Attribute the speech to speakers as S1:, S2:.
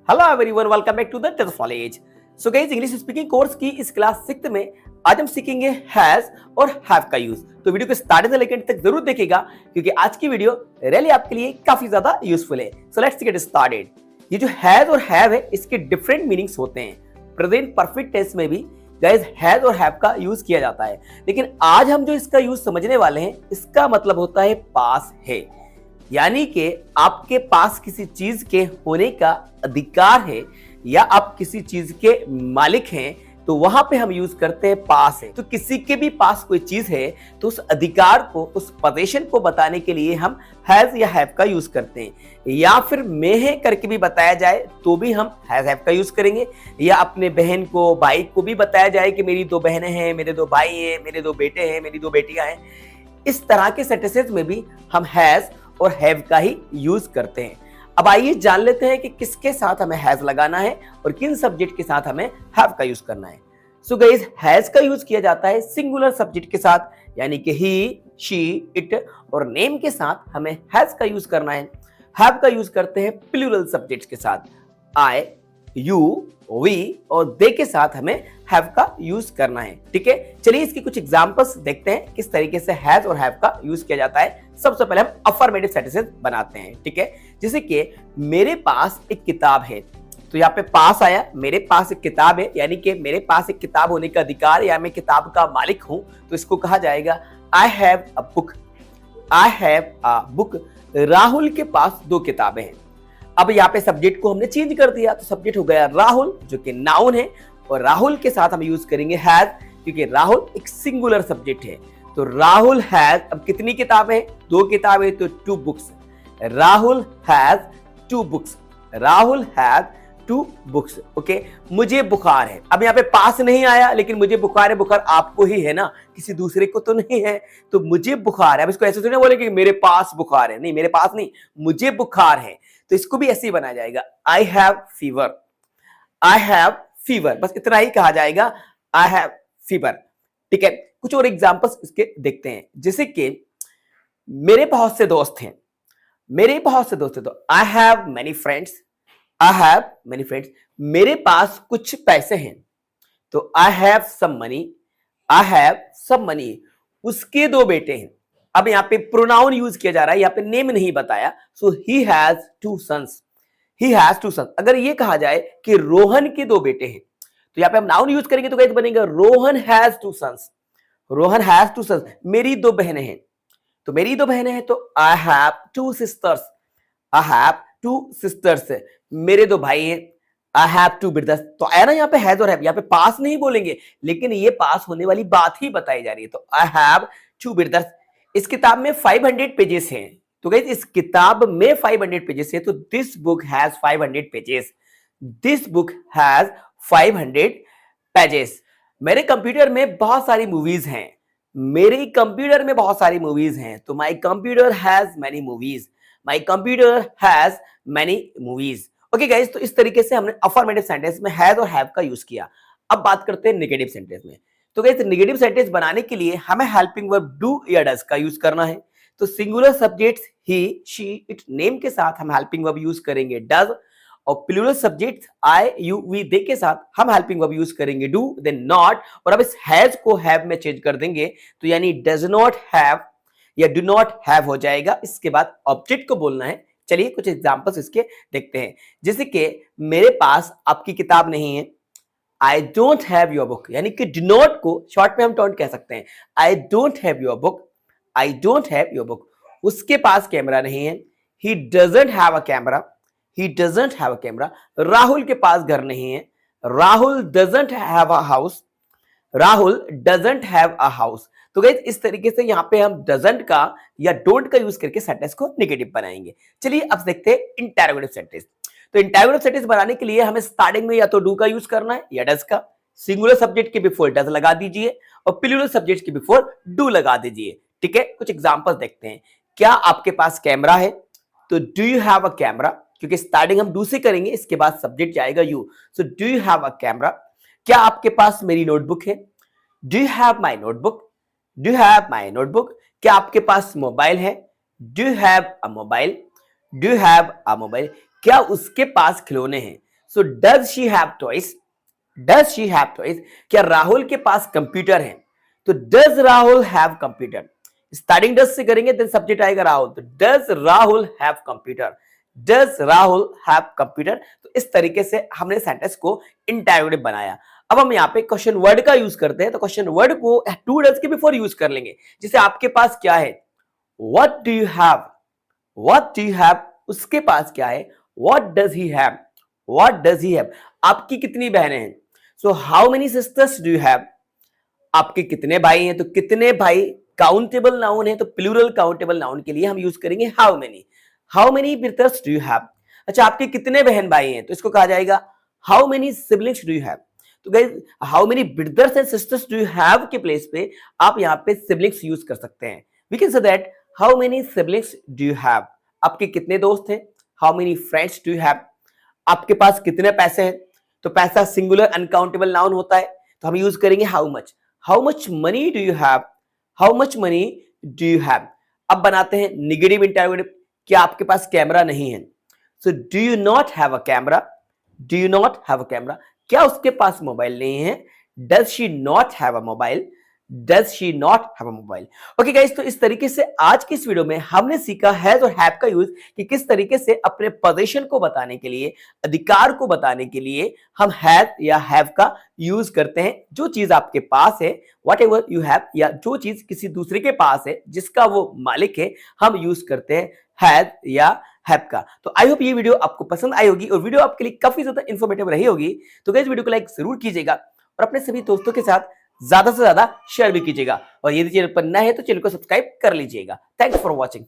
S1: Hello everyone, welcome back to the test knowledge. So guys, English speaking course की इस class 6 में आज हम सीखेंगे हैज और हैव का यूज। तो वीडियो को स्टार्टिंग से लेकर एंड तक जरूर देखिएगा क्योंकि आज की वीडियो रियली आपके लिए काफी ज्यादा यूजफुल है। So let's get started. ये जो हैज और हैव है, इसके डिफरेंट मीनिंग्स होते हैं। प्रेजेंट परफेक्ट टेंस में भी गाइस हैज और हैव का यूज किया जाता है, लेकिन आज हम जो इसका यूज समझने वाले हैं, इसका मतलब होता है पास है, यानी कि आपके पास किसी चीज के होने का अधिकार है या आप किसी चीज के मालिक हैं, तो वहां पे हम यूज करते हैं पास है। तो किसी के भी पास कोई चीज है तो उस अधिकार को, उस पोजीशन को बताने के लिए हम हैज या हैव का यूज करते हैं। या फिर मैं है करके भी बताया जाए तो भी हम हैज हैव का यूज करेंगे। या अपने बहन को, भाई को भी बताया जाए कि मेरी 2 बहनें हैं, मेरे 2 भाई हैं, मेरे 2 बेटे हैं, मेरी 2 बेटियां हैं, इस तरह के सेंटेंसेस में भी हम हैज और हैव का ही यूज करते हैं। अब आइए जान लेते हैं कि किसके साथ हमें हैज लगाना है और किन सब्जेक्ट के साथ हमें हैव का यूज करना है। सो गाइस, हैज का यूज किया जाता है सिंगुलर सब्जेक्ट के साथ, यानी कि ही, शी, इट, और नेम के साथ हमें हैज का यूज करना है। हैव का यूज करते हैं प्लूरल सब्जेक्ट्स के साथ, आई, यू, वी और दे के साथ हमें हैव का यूज करना है। ठीक है, चलिए इसकी कुछ एग्जांपल्स देखते हैं किस तरीके से हैज और हैव का यूज किया जाता है। सबसे पहले हम अफर्मेटिव सेंटेंसेस बनाते हैं। ठीक है, जैसे कि मेरे पास एक किताब है, तो यहाँ पे पास आया, मेरे पास एक किताब है, यानी कि मेरे पास एक किताब होने का अधिकार या मैं किताब का मालिक हूं, तो इसको कहा जाएगा I have a book. I have a book. Rahul के पास 2 किताबें हैं। अब यहाँ पे सब्जेक्ट को हमने चेंज कर दिया, तो सब्जेक्ट हो गया राहुल, जो कि नाउन है, और राहुल के साथ हम यूज करेंगे हैज, क्योंकि राहुल एक सिंगुलर सब्जेक्ट है। तो राहुल हैज, अब कितनी किताबें? 2 किताबें, तो 2 books. Rahul has 2 books. Rahul has 2 books. Okay, मुझे बुखार है। अब यहाँ पे पास नहीं आया, लेकिन मुझे बुखार है, बुखार आपको ही है ना, किसी दूसरे को तो नहीं है। तो मुझे बुखार है। अब इसको ऐसे तो नहीं बोले कि मेरे पास बुखार है, नहीं, मेरे पास नहीं, मुझे बुखार है। तो इसको भी ऐसे ही बनाया जाएगा, I have fever. I have fever, बस इतना ही कहा जाएगा, आई हैव फीवर। ठीक है, कुछ और एग्जांपल्स इसके देखते हैं, जैसे कि मेरे बहुत से दोस्त हैं। मेरे बहुत से दोस्त हैं, तो I have many friends. I have many friends. मेरे पास कुछ पैसे हैं, तो I have some money. I have some money. उसके 2 बेटे हैं। अब यहाँ पे प्रोनाउन यूज किया जा रहा है, यहाँ पे नेम नहीं बताया, so he has 2 sons. He has 2 sons. अगर ये कहा जाए कि रोहन के 2 बेटे हैं, तो यहाँ पे हम नाउन यूज करेंगे तो कैसे बनेगा, Rohan has 2 sons. Rohan has 2 sons. मेरी 2 बहनें हैं, तो मेरी 2 बहनें हैं, तो I have 2 sisters. I have 2 sisters. मेरे 2 भाई हैं, आई हैव 2 ब्रदर्स। तो आया ना यहाँ पे हैज और हैव, यहाँ पे पास नहीं बोलेंगे, लेकिन ये पास होने वाली बात ही बताई जा रही है। तो आई हैव 2 ब्रदर्स। इस किताब में 500 पेजेस हैं, तो गाइस इस किताब में 500 पेजेस है, तो this book has 500 pages. This book has 500 pages. मेरे कंप्यूटर में बहुत सारी मूवीज हैं। मेरे कंप्यूटर में बहुत सारी मूवीज हैं, तो my computer has many movies. My computer has many movies. Okay guys, तो इस तरीके से हमने अफर्मेटिव सेंटेंस में हैज और हैव का यूज किया। अब बात करते हैं नेगेटिव सेंटेंस में। तो गाइस, नेगेटिव सेंटेंस बनाने के लिए हमें हेल्पिंग वर्ब डू या डज का यूज करना है। तो singular subjects he, she, it, name के साथ हम हेल्पिंग वर्ब यूज करेंगे डज, और plural subjects I, you, we, they के साथ हम हेल्पिंग वर्ब यूज करेंगे डू, देन नॉट। और अब इस हैज को हैव में चेंज कर देंगे, तो यानी डज नॉट हैव या डू नॉट हैव हो जाएगा। इसके बाद ऑब्जेक्ट को बोलना है। चलिए कुछ एग्जांपल्स इसके देखते हैं, जैसे कि मेरे पास आपकी किताब नहीं है। I don't have your book, यानी कि डू नॉट को शॉर्ट में हम डोंट कह सकते हैं, I don't have your book. I don't have your book. उसके पास कैमरा नहीं है, he doesn't have a camera. He doesn't have a camera. Rahul के पास घर नहीं है, Rahul doesn't have a house. Rahul doesn't have a house. तो गाइस, इस तरीके से यहाँ पे हम डजंट का या डोंट का यूज करके सेंटेंस को नेगेटिव बनाएंगे। चलिए अब देखते हैं इंटरोगेटिव सेंटेंस। तो इंटरोगेटिव सेंटेंस बनाने के लिए हमें स्टार्टिंग में या तो डू का यूज करना है या डज का। सिंगुलर सब्जेक्ट के बिफोर डज लगा दीजिए और प्लूरल सब्जेक्ट के बिफोर डू लगा दीजिए। ठीक है, कुछ एग्जांपल्स देखते हैं। क्या आपके पास कैमरा है? तो do you have a camera, क्योंकि स्टार्टिंग हम डू से करेंगे, इसके बाद सब्जेक्ट जाएगा you. So do you have a camera. क्या आपके पास मेरी नोटबुक है? Do you have my notebook. Do you have my notebook. क्या आपके पास मोबाइल है? Do you have a mobile. Do you have a mobile. क्या उसके पास खिलौने हैं? So does she have toys, does she have toys, क्या राहुल के पास कंप्यूटर है? तो does Rahul have computer, starting does से करेंगे देन सब्जेक्ट आएगा राहुल, तो does Rahul have computer, does Rahul have computer. तो इस तरीके से हमने सेंटेंस को इंटरोगेटिव बनाया। अब हम यहाँ पे क्वेश्चन वर्ड का यूज करते हैं, तो क्वेश्चन वर्ड को टू डज के बिफोर यूज कर लेंगे। जैसे आपके पास क्या है, what do you have, what do you have, उसके पास क्या है, what does he have, what does he have, आपकी कितनी बहनें हैं, so how many sisters do you have, आपके कितने भाई हैं, तो कितने भाई काउंटेबल नाउन है, तो प्लूरल काउंटेबल नाउन के लिए हम यूज करेंगे how many, how many brothers do you have. अच्छा, आपके कितने बहन भाई हैं, तो इसको कहा जाएगा how many siblings do you have. तो guys, how many brothers and sisters do you have के प्लेस पे आप यहाँ पे सिबलिंग्स यूज कर सकते हैं। We can say that how many siblings do you have, आपके कितने दोस्त हैं, how many friends do you have, आपके पास कितने पैसे हैं, तो पैसा सिंगुलर अनकाउंटेबल नाउन होता है, तो हम यूज करेंगे how much money do you have, how much money do you have. अब बनाते हैं निगेटिव इंटरोगेटिव, क्या आपके पास कैमरा नहीं है, so do you not have a camera, do you not have a camera, क्या उसके पास मोबाइल नहीं है, does she not have a mobile, does she not have a mobile. Okay guys, तो इस तरीके से आज की इस वीडियो में हमने सीखा हैज और हैव का यूज, कि किस तरीके से अपने पोजीशन को बताने के लिए, अधिकार को बताने के लिए हम हैज या हैव का यूज करते हैं। जो चीज आपके पास है, वट एवर यू हैव, या जो चीज किसी दूसरे के पास है जिसका वो मालिक है, हम यूज करते हैं हैज या हैव का। तो आई होप ये वीडियो आपको पसंद आई होगी और वीडियो आपके लिए काफी ज्यादा इंफॉर्मेटिव रही होगी। तो गाइस, वीडियो को लाइक जरूर कीजिएगा और अपने सभी दोस्तों के साथ ज्यादा से ज्यादा शेयर भी कीजिएगा, और यदि चैनल पर नए हैं तो चैनल को सब्सक्राइब कर लीजिएगा। Thanks for watching.